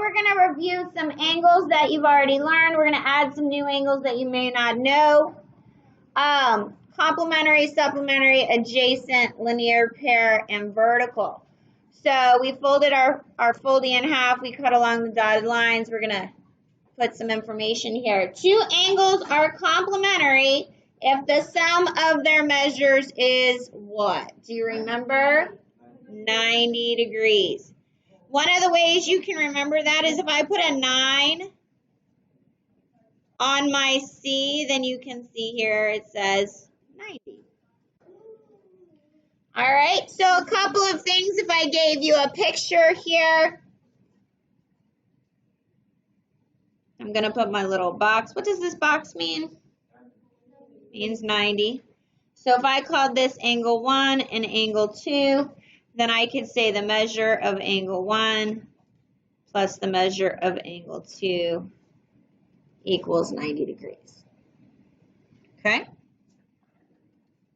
we're going to review some angles that you've already learned. We're going to add some new angles that you may not know. Complementary, supplementary, adjacent, linear, pair, and vertical. So we folded our folding in half. We cut along the dotted lines. We're going to put some information here. Two angles are complementary if the sum of their measures is what? Do you remember? 90 degrees. One of the ways you can remember that is if I put a 9 on my C, then you can see here it says 90. All right, so a couple of things. If I gave you a picture here, I'm going to put my little box. What does this box mean? It means 90. So if I called this angle 1 and angle 2, then I could say the measure of angle 1 plus the measure of angle 2 equals 90 degrees. Okay?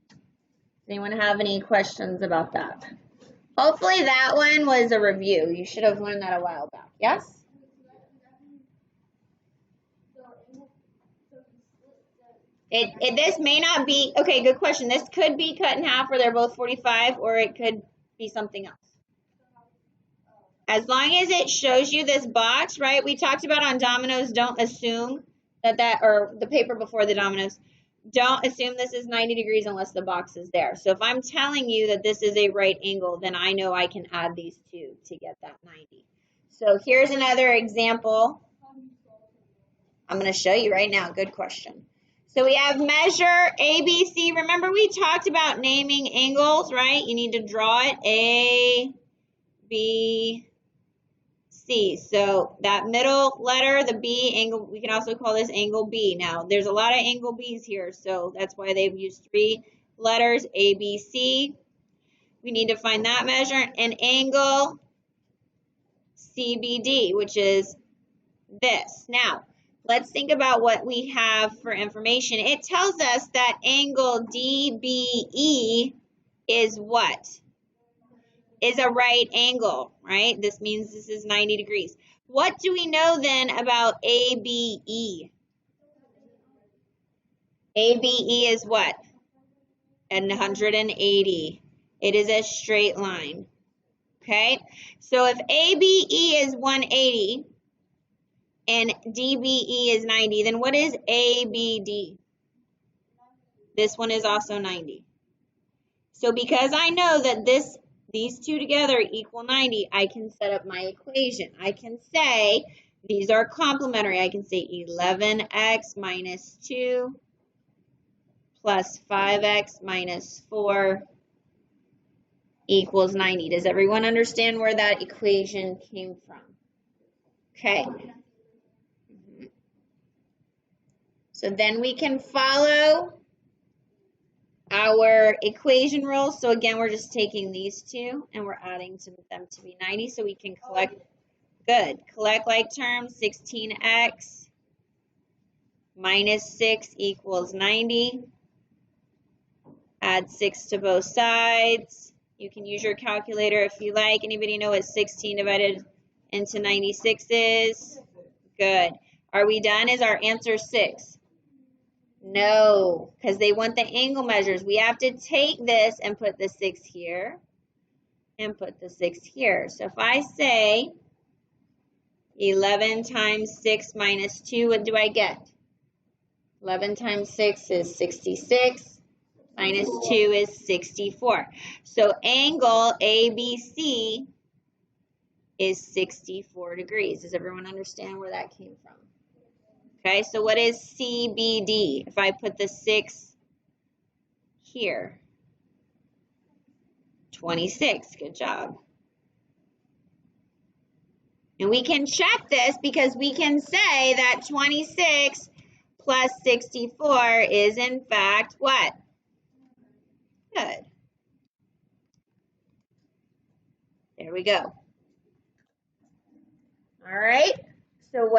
Does anyone have any questions about that? Hopefully that one was a review. You should have learned that a while back. Yes? This may not be, okay, good question. This could be cut in half where they're both 45, or it could be something else. As long as it shows you this box, right? We talked about on dominoes, don't assume or the paper before the dominoes, don't assume this is 90 degrees unless the box is there. So if I'm telling you that this is a right angle, then I know I can add these two to get that 90. So here's another example. I'm going to show you right now. Good question. So we have measure ABC. Remember we talked about naming angles, right? You need to draw it A, B, C. So that middle letter, the B angle, we can also call this angle B. Now, there's a lot of angle B's here, so that's why they've used 3 letters, A, B, C. We need to find that measure, and angle CBD, which is this. Now, let's think about what we have for information. It tells us that angle DBE is what? Is a right angle, right? This means this is 90 degrees. What do we know then about ABE? ABE is what? 180. It is a straight line. Okay? So if ABE is 180 and DBE is 90, then what is ABD? This one is also 90. So because I know that these two together equal 90, I can set up my equation. I can say these are complementary. I can say 11x minus 2 plus 5x minus 4 equals 90. Does everyone understand where that equation came from? Okay. So then we can follow our equation rules. So again, we're just taking these two and we're adding them to be 90 so we can collect. Good. Collect like terms. 16x minus 6 equals 90. Add 6 to both sides. You can use your calculator if you like. Anybody know what 16 divided into 96 is? Good. Are we done? Is our answer 6? No, because they want the angle measures. We have to take this and put the 6 here and put the 6 here. So if I say 11 times 6 minus 2, what do I get? 11 times 6 is 66. Minus 2 is 64. So angle ABC is 64 degrees. Does everyone understand where that came from? Okay, so what is CBD? If I put the 6 here, 26. Good job. And we can check this because we can say that 26 plus 64 is in fact what? Good. There we go. All right. So what